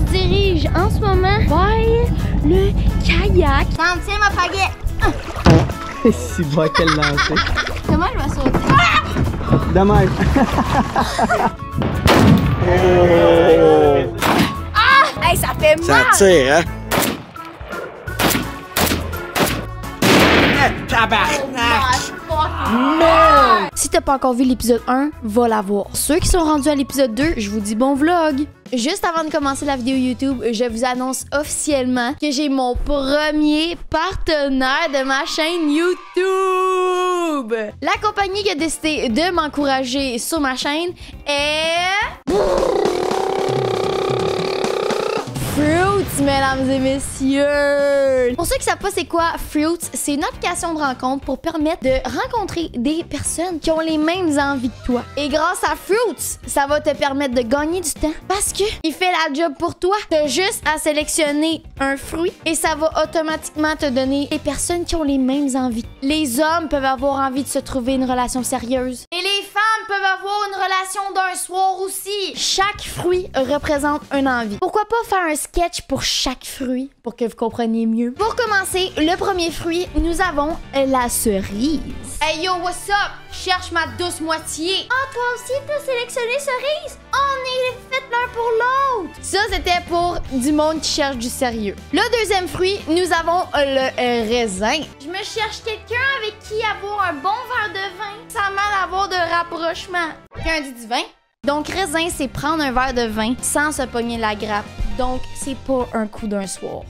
se dirige en ce moment vers le kayak. Sam, tiens ma baguette. C'est bon qu'elle lance. Comment je vais sauter? Dommage. Ah! Hey, ça fait mal! Ça tire, hein? Si t'as pas encore vu l'épisode 1, va la voir. Ceux qui sont rendus à l'épisode 2, je vous dis bon vlog! Juste avant de commencer la vidéo YouTube, je vous annonce officiellement que j'ai mon premier partenaire de ma chaîne YouTube! La compagnie qui a décidé de m'encourager sur ma chaîne est... Fruits, mesdames et messieurs! Pour ceux qui savent pas c'est quoi Fruits, c'est une application de rencontre pour permettre de rencontrer des personnes qui ont les mêmes envies que toi. Et grâce à Fruits, ça va te permettre de gagner du temps parce que il fait la job pour toi. T'as juste à sélectionner un fruit et ça va automatiquement te donner des personnes qui ont les mêmes envies. Les hommes peuvent avoir envie de se trouver une relation sérieuse. Et les femmes peuvent avoir une relation d'un soir aussi. Chaque fruit représente une envie. Pourquoi pas faire un sketch pour chaque fruit pour que vous compreniez mieux? Pour commencer, le premier fruit, nous avons la cerise. Hey yo, what's up? Cherche ma douce moitié. Ah, toi aussi, t'as sélectionné cerise? On est fait l'un pour l'autre. Ça, c'était pour du monde qui cherche du sérieux. Le deuxième fruit, nous avons le raisin. Je me cherche quelqu'un avec qui avoir un bon verre de vin sans mal avoir de rapprochement. Quelqu'un dit du vin? Donc, raisin, c'est prendre un verre de vin sans se pogner la grappe. Donc, c'est pas un coup d'un soir.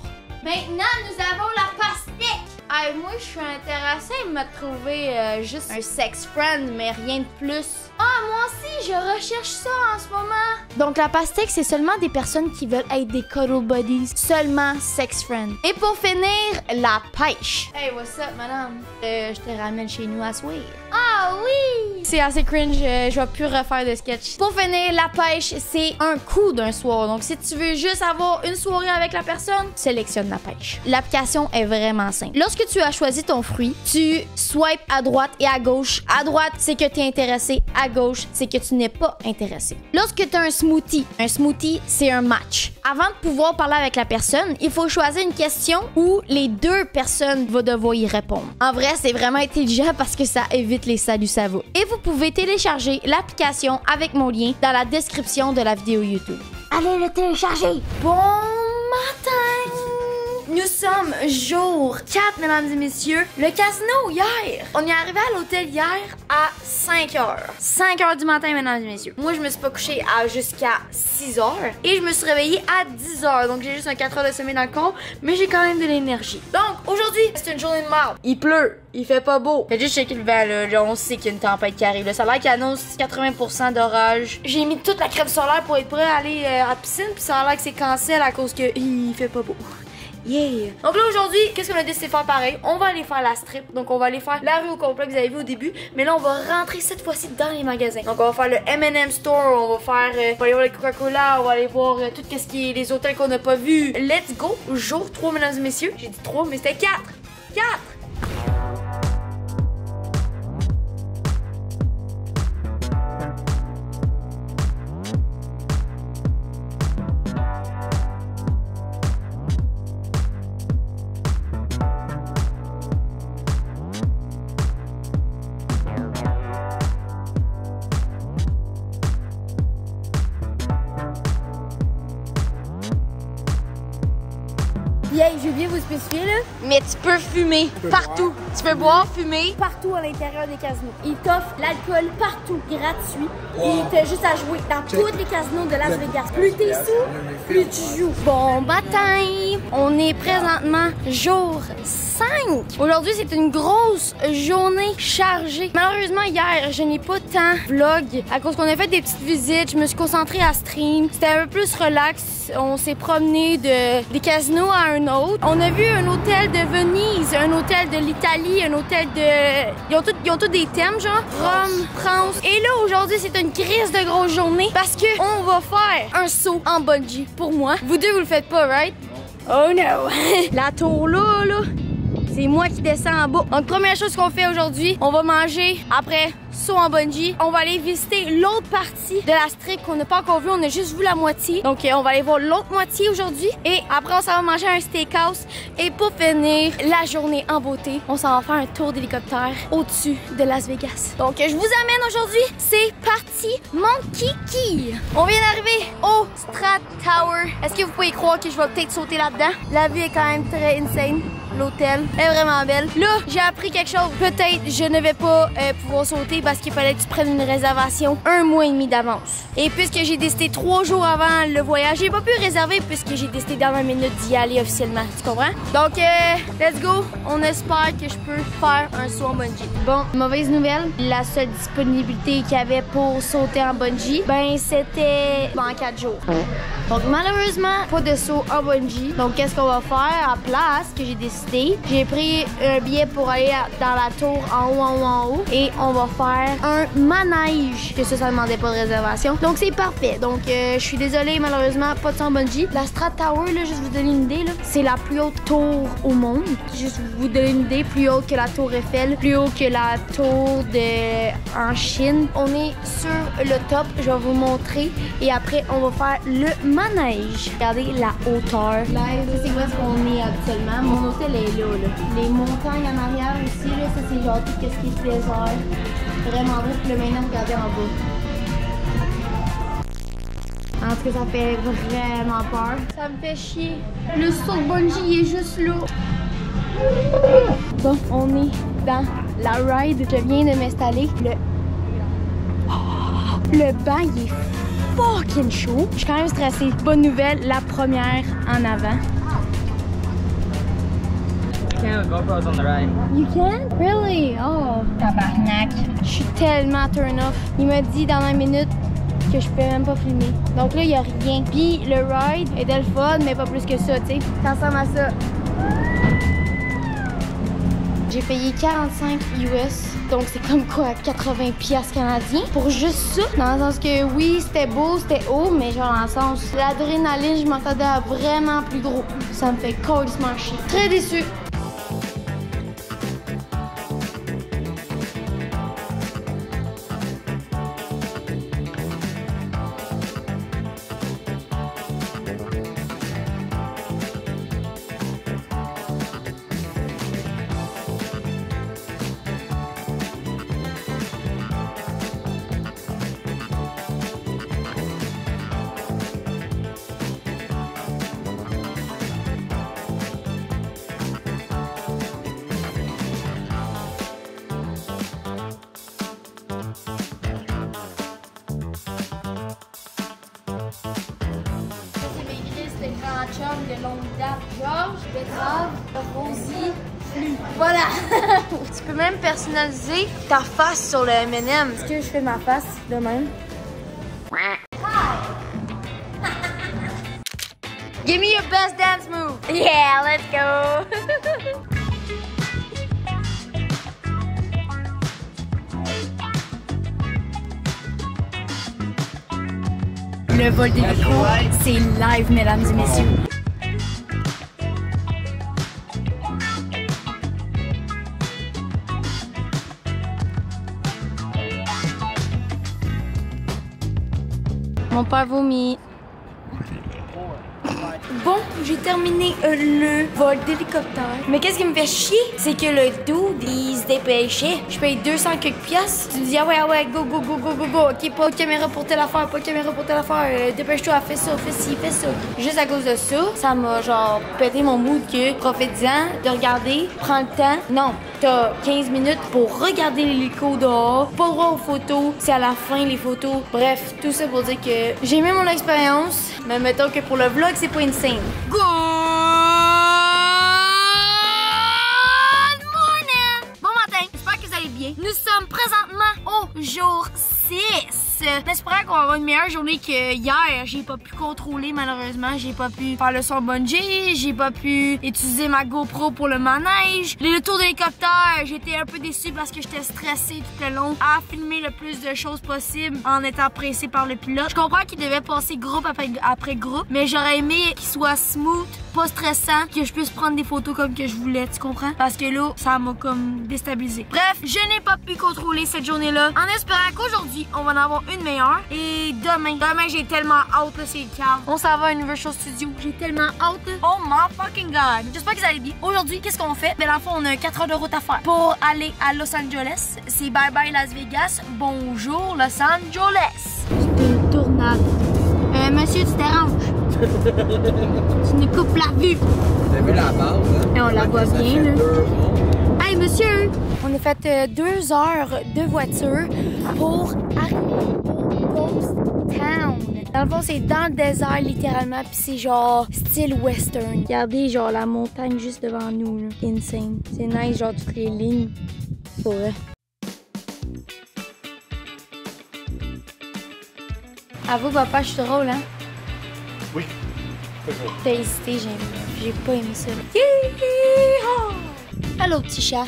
Maintenant, nous avons la pastèque. Hey, moi, je suis intéressée de me trouver juste un sex friend, mais rien de plus. Ah, moi aussi, je recherche ça en ce moment. Donc, la pastèque, c'est seulement des personnes qui veulent être des cuddle buddies. Seulement sex friend. Et pour finir, la pêche. Hey, what's up, madame? Je te ramène chez nous à soir. Ah oui! C'est assez cringe, je vais plus refaire de sketch. Pour finir, la pêche, c'est un coup d'un soir. Donc, si tu veux juste avoir une soirée avec la personne, sélectionne la pêche. L'application est vraiment simple. Lorsque tu as choisi ton fruit, tu swipes à droite et à gauche. À droite, c'est que tu es intéressé. À gauche, c'est que tu n'es pas intéressé. Lorsque tu as un smoothie, c'est un match. Avant de pouvoir parler avec la personne, il faut choisir une question où les deux personnes vont devoir y répondre. En vrai, c'est vraiment intelligent parce que ça évite les salut ça va. Et vous pouvez télécharger l'application avec mon lien dans la description de la vidéo YouTube. Allez le télécharger! Bon matin! Nous sommes jour 4, mesdames et messieurs. Le casino, hier. On est arrivé à l'hôtel hier à 5 heures. 5 heures du matin, mesdames et messieurs. Moi, je me suis pas couchée jusqu'à 6 heures. Et je me suis réveillée à 10 heures. Donc, j'ai juste un 4 heures de sommeil dans le corps. Mais j'ai quand même de l'énergie. Donc, aujourd'hui, c'est une journée de marde. Il pleut. Il fait pas beau. Faites juste checker le vent, là. On sait qu'il y a une tempête qui arrive. Là. Ça a l'air qu'il annonce 80% d'orage. J'ai mis toute la crème solaire pour être prêt à aller à la piscine. Puis ça a l'air que c'est cancel à cause que il fait pas beau. Yeah! Donc là aujourd'hui, qu'est-ce qu'on a décidé de faire pareil? On va aller faire la strip, donc on va aller faire la rue au complet que vous avez vu au début, mais là on va rentrer cette fois-ci dans les magasins. Donc on va faire le M&M Store, on va faire, on va aller voir le Coca-Cola, on va aller voir tout ce qui est les hôtels qu'on n'a pas vus. Let's go! Jour 3, mesdames et messieurs. J'ai dit 3, mais c'était 4! 4! Yeah, j'ai oublié de vous spécifier là, mais tu peux fumer partout. Tu peux boire, fumer partout à l'intérieur des casinos. Ils t'offrent l'alcool partout, gratuit. Et t'as juste à jouer dans tous les casinos de Las Vegas. Plus t'es sous, plus tu joues. Bon matin! On est présentement jour 5. Aujourd'hui, c'est une grosse journée chargée. Malheureusement, hier, je n'ai pas tant vlog à cause qu'on a fait des petites visites. Je me suis concentrée à stream. C'était un peu plus relax. On s'est promené des casinos à un autre. On a vu un hôtel de Venise, un hôtel de l'Italie, un hôtel de... Ils ont tous des thèmes, genre Rome, France. Et là, aujourd'hui, c'est une crise de grosse journée parce que on va faire un saut en bungee pour moi. Vous deux, vous le faites pas, right? Oh no! La tour là, c'est moi qui descends en bas. Donc première chose qu'on fait aujourd'hui, on va manger après saut en bungee. On va aller visiter l'autre partie de la strip qu'on n'a pas encore vu, on a juste vu la moitié. Donc on va aller voir l'autre moitié aujourd'hui et après on s'en va manger un steakhouse et pour finir la journée en beauté, on s'en va faire un tour d'hélicoptère au-dessus de Las Vegas. Donc je vous amène aujourd'hui, c'est parti mon kiki. On vient d'arriver au Strat Tower. Est-ce que vous pouvez croire que je vais peut-être sauter là-dedans? La vue est quand même très insane. L'hôtel est vraiment belle. Là, j'ai appris quelque chose. Peut-être je ne vais pas pouvoir sauter parce qu'il fallait que tu prennes une réservation 1 mois et demi d'avance. Et puisque j'ai décidé 3 jours avant le voyage, j'ai pas pu réserver puisque j'ai décidé dans 20 minutes d'y aller officiellement. Tu comprends? Donc, let's go. On espère que je peux faire un saut en bungee. Bon, mauvaise nouvelle. La seule disponibilité qu'il y avait pour sauter en bungee, ben c'était dans 4 jours. Donc malheureusement, pas de saut en bungee. Donc qu'est-ce qu'on va faire à place que j'ai décidé? J'ai pris un billet pour aller dans la tour en haut et on va faire un manège. Que ça demandait pas de réservation. Donc c'est parfait. Donc je suis désolée, malheureusement, pas de saut en bungee. La Strat Tower, là, juste vous donner une idée, là, c'est la plus haute tour au monde. Juste vous donner une idée, plus haute que la tour Eiffel, plus haut que la tour en Chine. On est sur le top, je vais vous montrer et après on va faire le manège. Regardez la hauteur. Là, c'est où est-ce qu'on est actuellement. Mon hôtel est là, là. Les montagnes en arrière aussi, là, ça c'est genre tout ce qui est désert. Vraiment beau. Puis là, maintenant, regardez en bas. En tout cas, ça fait vraiment peur. Ça me fait chier. Le saut de bungee, il est juste là. Bon, on est dans la ride. Je viens de m'installer. Le banc, il est fucking chaud. Je suis quand même stressée. Bonne nouvelle, la première en avant. GoPro's on the right. You can? Really? Oh, tabarnak. Je suis tellement turn off. Il m'a dit dans 20 minutes que je peux même pas filmer. Donc là, il n'y a rien. Puis le ride était le fun, mais pas plus que ça, tu sais. Ça ressemble à ça. J'ai payé 45 US, donc c'est comme quoi 80 piastres canadiens pour juste ça. Dans le sens que oui, c'était beau, c'était haut, mais genre dans le sens l'adrénaline, je m'attendais à vraiment plus gros. Ça me fait complètement chier. Très déçue. Chum de longue date, Georges, Betterave, Rosie, Flux. Voilà! Tu peux même personnaliser ta face sur le M&M. Est-ce que je fais ma face de même? Give me your best dance move! Yeah, let's go! Le vol d'hélico, c'est live, mesdames et messieurs. Mon père vomit. Bon, j'ai terminé le vol d'hélicoptère. Mais qu'est-ce qui me fait chier, c'est que le dude, il se dépêchait. Je paye 200 quelques piastres. Tu me dis, ah ouais, go. Ok, pas de caméra pour telle affaire, dépêche-toi, fais ça, fais ci, fais ça. Juste à cause de ça, ça m'a genre pété mon mood que profite-en de regarder, prends le temps. Non, t'as 15 minutes pour regarder l'hélico dehors, pas le droit aux photos, c'est à la fin les photos. Bref, tout ça pour dire que j'ai aimé mon expérience, mais mettons que pour le vlog, c'est pas insane. Good morning! Bon matin, j'espère que vous allez bien. Nous sommes présentement au jour 6. en espérant qu'on va avoir une meilleure journée que hier. J'ai pas pu contrôler malheureusement. J'ai pas pu faire le son bungee. J'ai pas pu utiliser ma GoPro pour le manège. Le tour d'hélicoptère, j'étais un peu déçue parce que j'étais stressée tout le long à filmer le plus de choses possible en étant pressée par le pilote. Je comprends qu'il devait passer groupe après groupe, mais j'aurais aimé qu'il soit smooth, pas stressant, que je puisse prendre des photos comme que je voulais, tu comprends? Parce que là, ça m'a comme déstabilisé. Bref, je n'ai pas pu contrôler cette journée-là en espérant qu'aujourd'hui, on va en avoir une meilleure. Et demain j'ai tellement hâte, là, c'est calme. On s'en va à Universal Studios. J'ai tellement hâte. Oh my fucking god. J'espère que vous allez bien. Aujourd'hui, qu'est-ce qu'on fait? Ben, dans le fond, on a 4 heures de route à faire pour aller à Los Angeles. C'est bye bye Las Vegas. Bonjour Los Angeles. C'est une tornade. Monsieur, tu déranges. Tu nous coupes la vue. Vous avez vu la base, hein? Et on la voit bien, là. Hey, monsieur! On a fait 2 heures de voiture pour arriver au Ghost Town. Dans le fond, c'est dans le désert, littéralement, puis c'est genre style western. Regardez, genre, la montagne juste devant nous, là. Insane. C'est nice, genre, toutes les lignes. Pour vrai. Avoue, papa, je suis drôle, hein? Oui. T'as hésité, j'ai pas aimé ça. Allô, petit chat.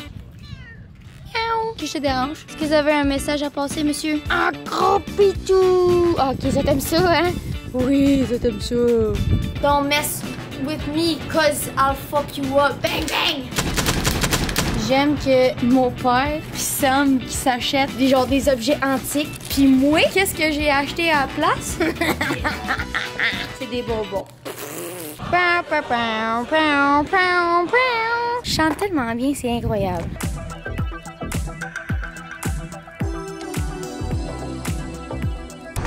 Miaou. Que je te dérange? Est-ce que vous avez un message à passer, monsieur? Un gros pitou! Ok, ça t'aime ça, hein? Oui, ça t'aime ça. Don't mess with me, cause I'll fuck you up. Bang, bang! J'aime que mon père pis Sam qui s'achètent des objets antiques. Puis moi, qu'est-ce que j'ai acheté à la place? C'est des bonbons. Je chante tellement bien, c'est incroyable.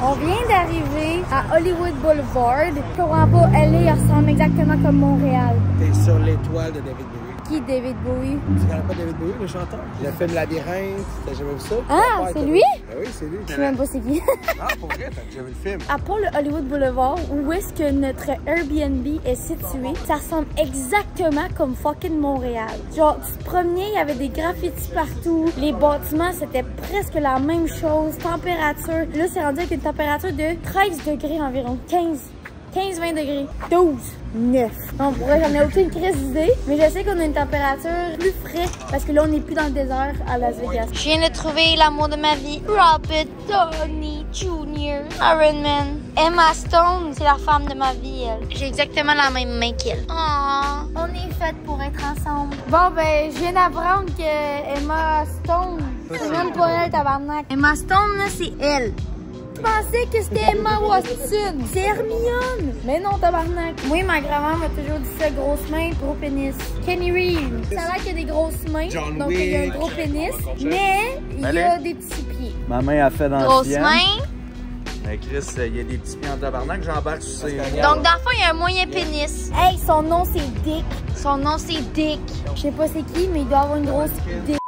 On vient d'arriver à Hollywood Boulevard. Je comprends pas, LA ressemble exactement comme Montréal. T'es sur l'étoile de David Bowie. Qui, David Bowie? Tu connais pas David Bowie, le chanteur? Le film Labyrinthe, t'as jamais vu ça? Ah, c'est lui? Ben oui, c'est lui. Je sais même pas c'est qui. Ah, pour vrai, t'as déjà vu le film? À part le Hollywood Boulevard, où est-ce que notre Airbnb est situé, ça ressemble exactement comme fucking Montréal. Genre, tu te promenais, il y avait des graffitis partout. Les bâtiments, c'était presque la même chose. Température, là, c'est rendu avec une température de 13 degrés environ. 15-20 degrés. 12. 9. On pourrait, j'en ai aucune crise d'idée, mais je sais qu'on a une température plus fraîche parce que là, on n'est plus dans le désert à Las Vegas. Je viens de trouver l'amour de ma vie. Robert Downey Jr. Iron Man. Emma Stone, c'est la femme de ma vie, elle. J'ai exactement la même main qu'elle. Oh, on est faites pour être ensemble. Bon, ben, je viens d'apprendre que Emma Stone, c'est même pas elle, tabarnak. Emma Stone, là, c'est elle. Je pensais que c'était Emma Watson. C'est Hermione. Mais non, tabarnak. Moi, ma grand-mère m'a toujours dit ça, grosse main, gros pénis. Kenny Reeves. Ça a l'air qu'il y a des grosses mains, donc il y a un gros pénis, mais il y a des petits pieds. Ma main a fait dans grosse le main. Mais Chris, il y a des petits pieds en tabarnak, j'embarque sur ses... Donc, dans le fond, il y a un moyen pénis. Hey, son nom, c'est Dick. Son nom, c'est Dick. Je sais pas c'est qui, mais il doit avoir une grosse Dick.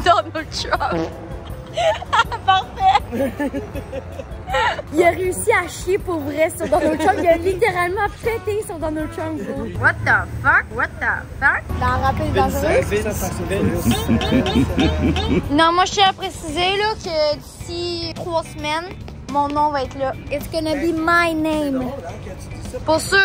Donald Trump. Parfait. Il a réussi à chier pour vrai sur Donald Trump. Il a littéralement pété sur Donald Trump. What the fuck? What the fuck? Dans un rappel dangereux. Non, moi je tiens à préciser là, que d'ici 3 semaines, mon nom va être là. It's gonna be my name. Pour ceux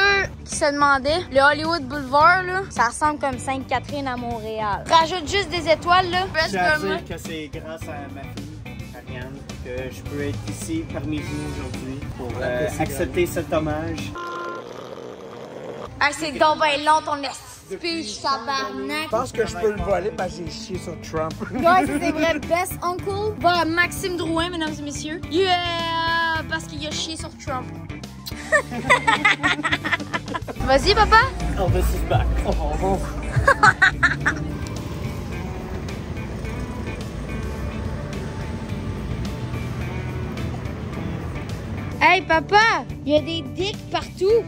qui se demandaient, le Hollywood Boulevard, là, ça ressemble comme Sainte-Catherine à Montréal. Rajoute juste des étoiles, là. Je tiens à dire que c'est grâce à ma fille, Ariane, que je peux être ici parmi vous aujourd'hui pour accepter cet hommage. Ah, c'est donc ben long ton speech, tabarnak. Je pense que je peux le voler parce que j'ai chié sur Trump. Ouais, c'est vrai. Best uncle. Voilà, Maxime Drouin, mesdames et messieurs. Yeah! Parce qu'il a chié sur Trump. Vas-y, papa. Elvis is back. Oh. Hey, papa, il y a des dicks partout.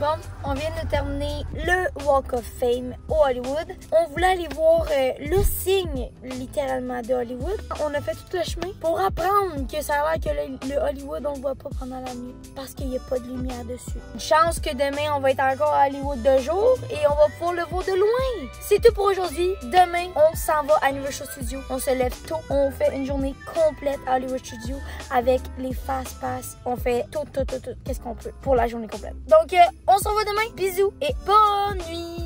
Bon, on vient de terminer le Walk of Fame au Hollywood. On voulait aller voir le signe, littéralement, de Hollywood. On a fait tout le chemin pour apprendre que ça a l'air que le Hollywood, on le voit pas pendant la nuit parce qu'il n'y a pas de lumière dessus. Une chance que demain, on va être encore à Hollywood de jour et on va pouvoir le voir de loin. C'est tout pour aujourd'hui. Demain, on s'en va à Universal Studios. On se lève tôt. On fait une journée complète à Hollywood Studios avec les Fast Pass. On fait tout. Qu'est-ce qu'on peut pour la journée complète. Donc, on se revoit demain. Bisous et bonne nuit.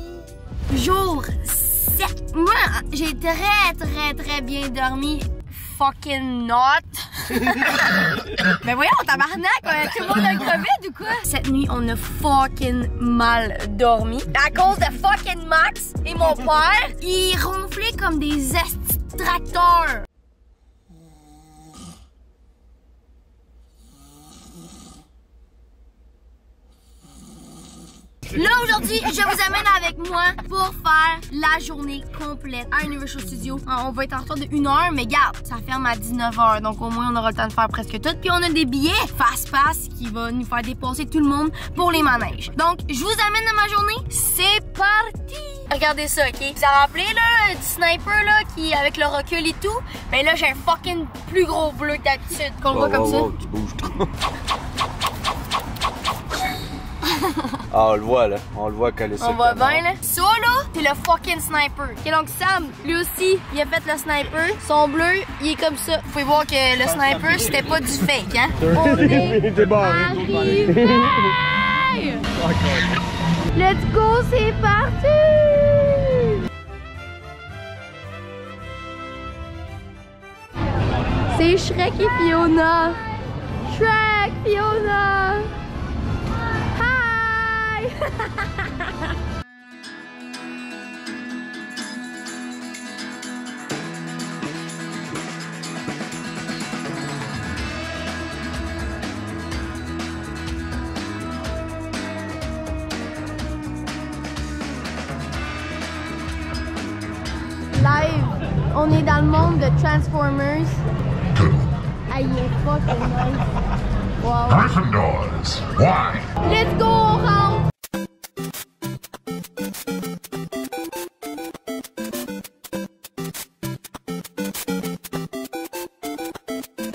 Jour 7. Moi, j'ai très bien dormi. Fucking not. Mais voyons, tabarnak, tout le monde a crevé ou quoi? Cette nuit, on a fucking mal dormi. À cause de fucking Max et mon père, ils ronflaient comme des tracteurs. Là, aujourd'hui, je vous amène avec moi pour faire la journée complète à Universal Studios. On va être en retard de 1 heure, mais garde, ça ferme à 19h. Donc, au moins, on aura le temps de faire presque tout. Puis, on a des billets Fast Pass qui va nous faire dépasser tout le monde pour les manèges. Donc, je vous amène dans ma journée. C'est parti! Regardez ça, OK? Vous avez rappelé, là, du sniper, là, qui, avec le recul et tout? Ben là, j'ai un fucking plus gros bleu que d'habitude. Qu'on le voit comme ça. Tu bouges trop. Ah, on le voit là, on le voit coller ça. On voit bien là. Ça là, c'est le fucking sniper. Ok, donc Sam, lui aussi, il a fait le sniper. Son bleu, il est comme ça. Vous pouvez voir que le sniper, c'était pas du fake, hein. On est arrivé! Let's go, c'est parti! C'est Shrek et Fiona. Shrek, Fiona. Live, on est dans le monde de Transformers. Aïe, fucking nice. Wow. Gryffindors, why? Let's go, on rentre!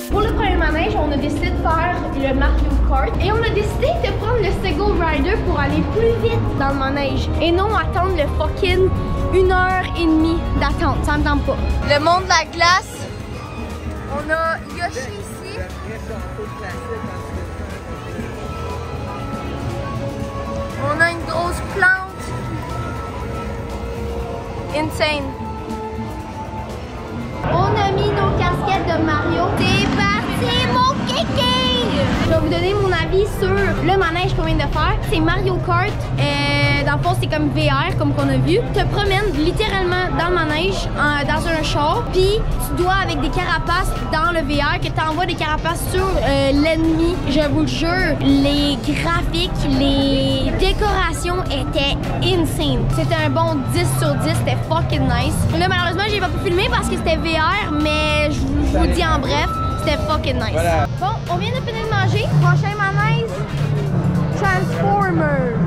Pour le premier manège, on a décidé de faire le Mario Kart et on a décidé de prendre le Sego Rider pour aller plus vite dans le manège et non attendre le fucking 1h30 d'attente. Ça me tente pas. Le monde de la glace, on a Yoshi ici. On a une grosse plante. Insane. On a mis nos casquettes de Mario. C'est parti, mon kéké! Je vais vous donner mon avis sur le manège qu'on vient de faire. C'est Mario Kart. Dans le fond, c'est comme VR, comme qu'on a vu. Tu te promènes littéralement dans le manège, dans un char. Puis, tu dois, avec des carapaces dans le VR, que tu envoies des carapaces sur l'ennemi. Je vous le jure, les graphiques, les décorations étaient insane. C'était un bon 10 sur 10. C'était fucking nice. Là, malheureusement, j'ai pas pu filmer parce que c'était VR, mais je vous dis en bref, c'était fucking nice. Voilà. Bon, on vient de finir de manger. Prochain manège, Transformers.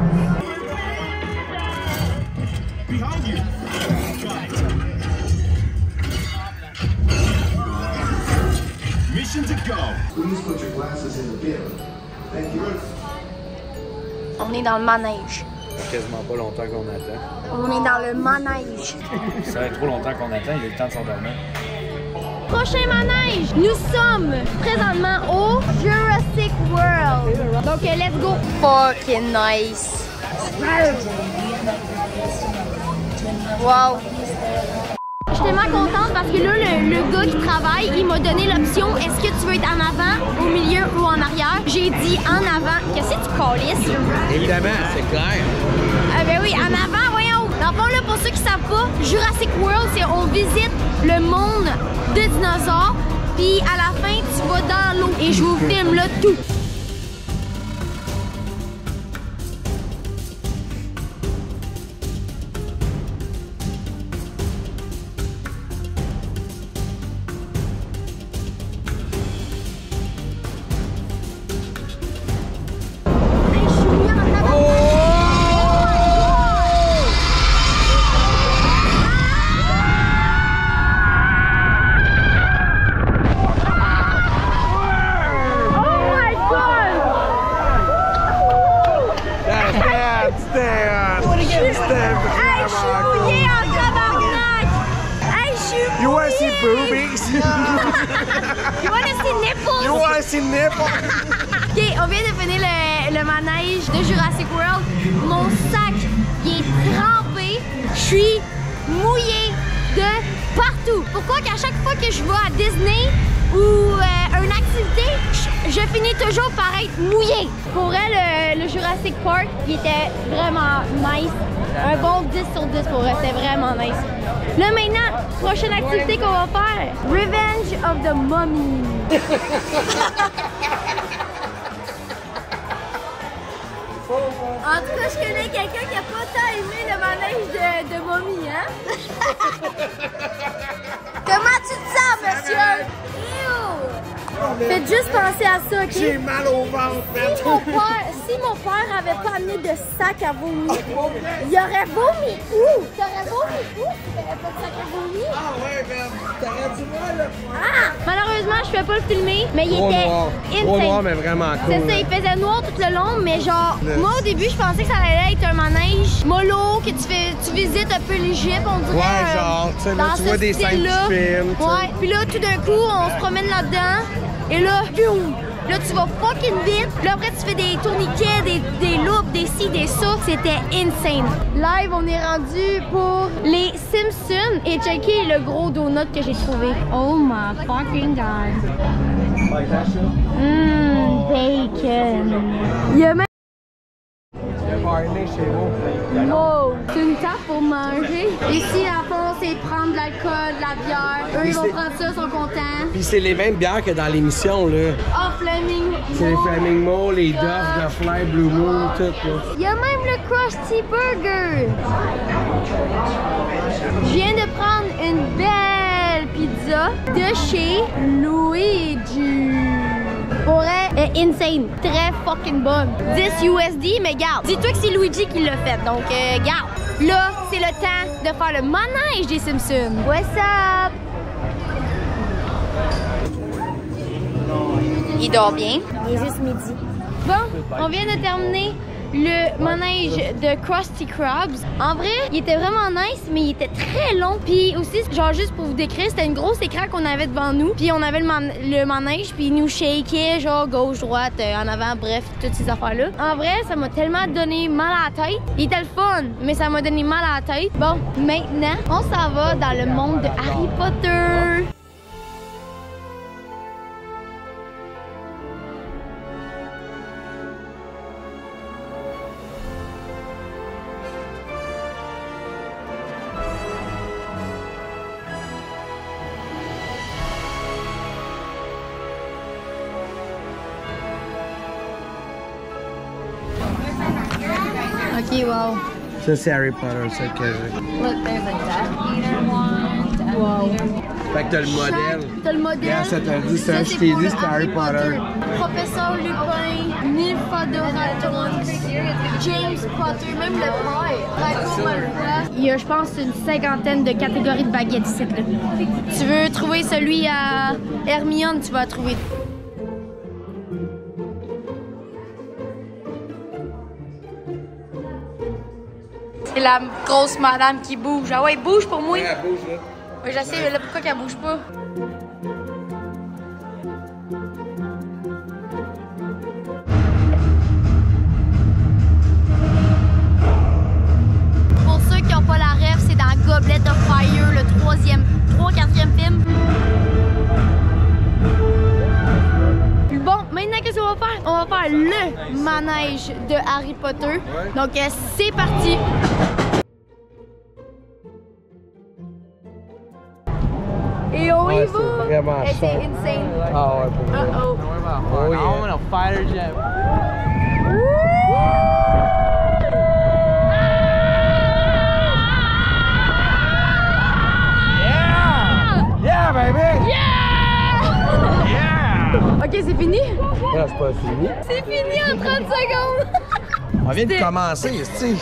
Mission to go. Please put your glasses in the bin. Thank you. On est dans le manège. Ça fait quasiment pas longtemps qu'on attend. On est dans le manège. Ça fait trop longtemps qu'on attend, il est le temps de s'endormir. Prochain manège, nous sommes présentement au Jurassic World. Donc, let's go. Fucking nice. Wow. Je suis tellement contente parce que là, le gars qui travaille, il m'a donné l'option est-ce que tu veux être en avant, au milieu ou en arrière? J'ai dit en avant. Qu'est-ce que tu calisses? Évidemment, c'est clair. Ben oui, en avant, voyons. Dans le fond, là, pour ceux qui ne savent pas, Jurassic World, c'est on visite le monde de dinosaures. Puis à la fin, tu vas dans l'eau. Et je vous filme là tout. Hey, je suis mis en avant. c'est n'importe. Ok, on vient de finir le manège de Jurassic World. Mon sac, il est trempé. Je suis mouillée de partout. Pourquoi qu'à chaque fois que je vais à Disney ou une activité, je finis toujours par être mouillée. Pour elle, le Jurassic Park, il était vraiment nice. Un bon 10 sur 10 pour elle, c'était vraiment nice. Là maintenant, prochaine activité qu'on va faire, Revenge of the Mummy. En tout cas, je connais quelqu'un qui a pas tant aimé le manège de momie, hein? Comment tu te sens, monsieur? Faites juste penser à ça, ok? J'ai mal au ventre, Si mon père avait pas amené de sac à vomir, il aurait vomi où? T'aurais vomi où? Tu n'aurais pas de sac à vomir? Ah ouais, man, t'aurais du mal, là. Ah! Malheureusement, je ne peux pas le filmer, mais il était insane. Trop noir, mais vraiment cool. C'est ça, il faisait noir tout le long, mais genre, moi au début, je pensais que ça allait être un manège mollo, que tu visites un peu l'Égypte, on dirait. Ouais, genre, tu sais, là, tu vois des scènes du film. Ouais, puis là, tout d'un coup, on se promène là-dedans, et là, boum! Là, tu vas fucking vite. Là, après, tu fais des tourniquets, des loops, des ci, des ça. C'était insane. Live, on est rendu pour les Simpsons. Et checker le gros donut que j'ai trouvé. Oh my fucking god. Bacon. Il y a même... Wow, c'est une table pour manger. Ici, à fond, c'est prendre de l'alcool, de la bière. Eux, ils vont prendre ça, ils sont contents. Puis c'est les mêmes bières que dans l'émission, là. Oh, Flaming. C'est les Flaming Moe, les Duff, The Fly, Blue Moon, tout, là. Il y a même le Krusty Burger. Je viens de prendre une belle pizza de chez Luigi. Pour elle, insane. Très fucking bonne. 10 USD, mais garde. Dis-toi que c'est Luigi qui l'a fait, donc garde. Là, c'est le temps de faire le manège des Simpsons. What's up? Il dort bien. Il est juste midi. Bon, on vient de terminer le manège de Krusty Krabs. En vrai, il était vraiment nice, mais il était très long. Puis aussi, genre juste pour vous décrire, c'était une grosse écran qu'on avait devant nous. Puis on avait le manège, puis il nous shakeait, genre gauche, droite, en avant, bref, toutes ces affaires-là. En vrai, ça m'a tellement donné mal à la tête. Il était le fun, mais ça m'a donné mal à la tête. Bon, maintenant, on s'en va dans le monde de Harry Potter. Ok, wow. Ça, c'est Harry Potter, ça que j'ai. Look, there's a Death Eater one. Wow. Fait que t'as le modèle. T'as le modèle. Yeah, ça t'a dit ça, je t'ai dit c'était Harry Potter. Professeur Lupin, Nymphadora, James Potter, même le père. Draco Malfoy. Il y a, je pense, une 50aine de catégories de baguettes ici. Là. Tu veux trouver celui à Hermione, tu vas trouver. C'est la grosse madame qui bouge. Ah ouais, bouge pour moi. Ouais, elle bouge, là. Ouais, j'essaie, mais là, pourquoi qu'elle bouge pas? Pour ceux qui n'ont pas la rêve, c'est dans Goblet of Fire, le 4e film. Bon, maintenant, qu'est-ce qu'on va faire? On va faire le manège de Harry Potter. Ouais. Donc, c'est parti! Et on y va! C'est vraiment chaud. C'est insane. Ah ouais, pour vrai. Oh, yeah. I'm in a fighter jet. Yeah! Yeah, baby! Yeah! Yeah! Ok, c'est fini? Non, c'est pas fini. C'est fini en 30 secondes! On vient de commencer, tu sais.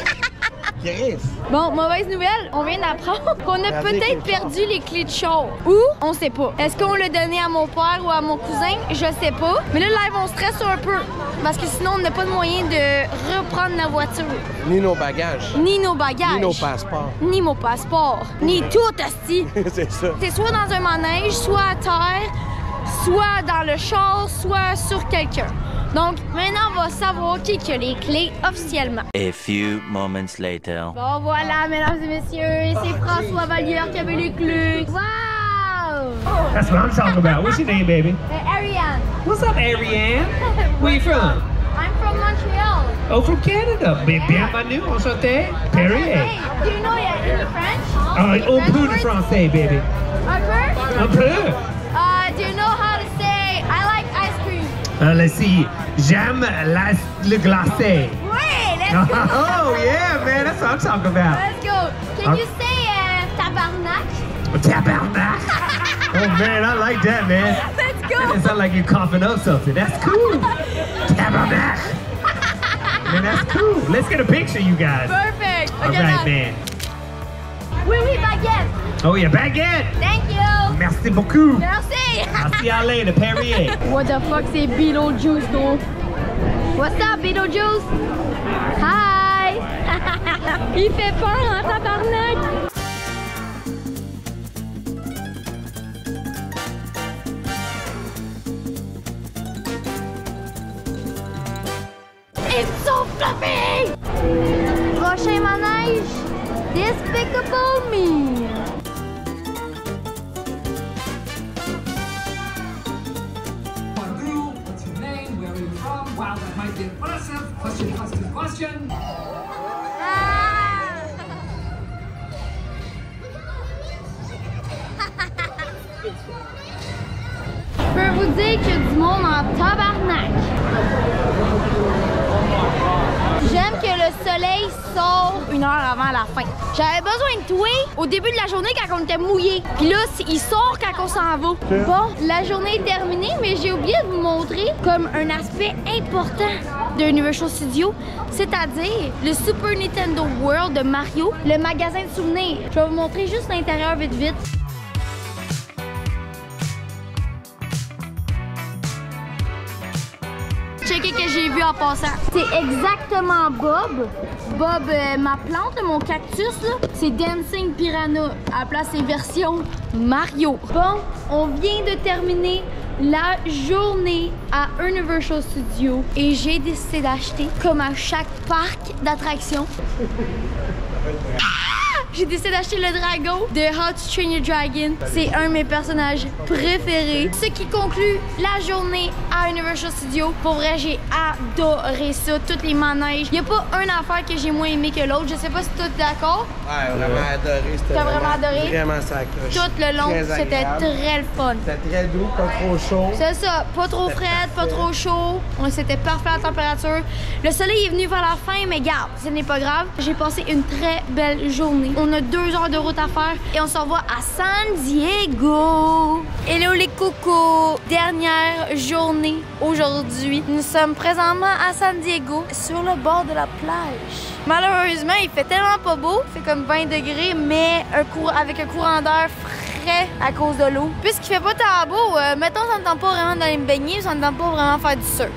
Chris. Bon, mauvaise nouvelle, on vient d'apprendre qu'on a peut-être perdu les clés de char. Ou, on sait pas. Est-ce qu'on l'a donné à mon père ou à mon cousin? Je sais pas. Mais là, live, on stresse un peu. Parce que sinon, on n'a pas de moyen de reprendre la voiture. Ni nos bagages. Ni nos bagages. Ni nos passeports. Ni mon passeport. Ni tout, asti. C'est ça. C'est soit dans un manège, soit à terre, soit dans le char, soit sur quelqu'un. Donc, maintenant, on va savoir qui a les clés officiellement. A few moments later. Bon, voilà, mesdames et messieurs, c'est François Vallière qui avait les clés. Wow! That's what I'm talking about. What's your name, baby? Ariane. What's up, Ariane? Where you from? I'm from Montreal. Oh, from Canada. Bienvenue, enchanté. Perrier. Hey, do you know any French? Un peu de français, baby. Un peu? Un peu. Do you know how to say I like ice cream? Let's see. J'aime le glacé. Oui, let's go. Oh, yeah, man. That's what I'm talking about. Let's go. Can you say tabarnak? Tabarnak. Oh, man, I like that, man. Let's go. It sounds like you're coughing up something. That's cool. Tabarnak. Man, that's cool. Let's get a picture, you guys. Perfect. All right, man. Oui, oui, baguette. Oh, yeah, baguette. Thank you. Merci beaucoup. Merci. I'll see y'all later, Perrier. What the fuck, c'est Beetlejuice, gros. What's up, Beetlejuice? Hi. Il fait peur, hein, tabarnak. It's so fluffy! Prochain manège, Despicable Me. What's your name? Where are you from? Wow, that might be impressive. Question. Je peux vous dire qu'il y a du monde en tabarnak. J'aime que le soleil sort 1 heure avant la fin. J'avais besoin de toi au début de la journée quand on était mouillé. Puis là, il sort quand on s'en va. Bon, la journée est terminée, mais j'ai oublié de vous montrer comme un aspect important de Universal Studios, c'est-à-dire le Super Nintendo World de Mario, le magasin de souvenirs. Je vais vous montrer juste l'intérieur vite vite. Checker que j'ai vu en passant. C'est exactement Bob. Bob, ma plante, mon cactus, c'est Dancing Piranha. À la place, c'est version Mario. Bon, on vient de terminer la journée à Universal Studios et j'ai décidé d'acheter, comme à chaque parc d'attractions, j'ai décidé d'acheter le dragon de How to Train Your Dragon. C'est un de mes personnages préférés. Ce qui conclut la journée à Universal Studios. Pour vrai, j'ai adoré ça. Toutes les manèges. Il n'y a pas une affaire que j'ai moins aimé que l'autre. Je sais pas si tu es d'accord. Ouais, vraiment adoré. T'as vraiment adoré? Vraiment sacré. Tout le long, c'était très le fun. C'était très doux, pas trop chaud. C'est ça. Pas trop frais, pas trop chaud. C'était parfait la température. Le soleil est venu vers la fin, mais garde, ce n'est pas grave. J'ai passé une très belle journée. On a 2 heures de route à faire et on s'en va à San Diego. Hello les cocos! Dernière journée aujourd'hui. Nous sommes présentement à San Diego, sur le bord de la plage. Malheureusement, il fait tellement pas beau. Il fait comme 20 degrés, mais avec un courant d'air frais à cause de l'eau. Puisqu'il fait pas tant beau, mettons, ça ne tente pas vraiment d'aller me baigner, ça ne tente pas vraiment faire du surf.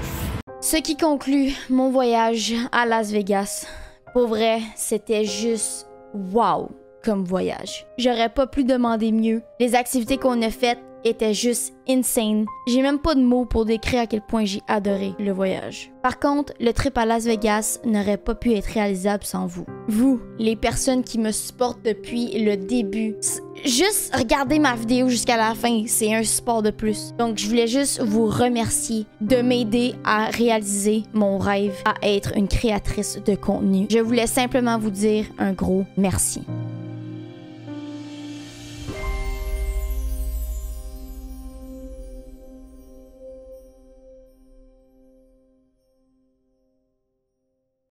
Ce qui conclut mon voyage à Las Vegas. Pour vrai, c'était juste wow comme voyage. J'aurais pas pu demander mieux. Les activités qu'on a faites étaient juste insane. J'ai même pas de mots pour décrire à quel point j'ai adoré le voyage. Par contre, le trip à Las Vegas n'aurait pas pu être réalisable sans vous. Vous, les personnes qui me supportent depuis le début. Juste regarder ma vidéo jusqu'à la fin, c'est un support de plus. Donc, je voulais juste vous remercier de m'aider à réaliser mon rêve à être une créatrice de contenu. Je voulais simplement vous dire un gros merci.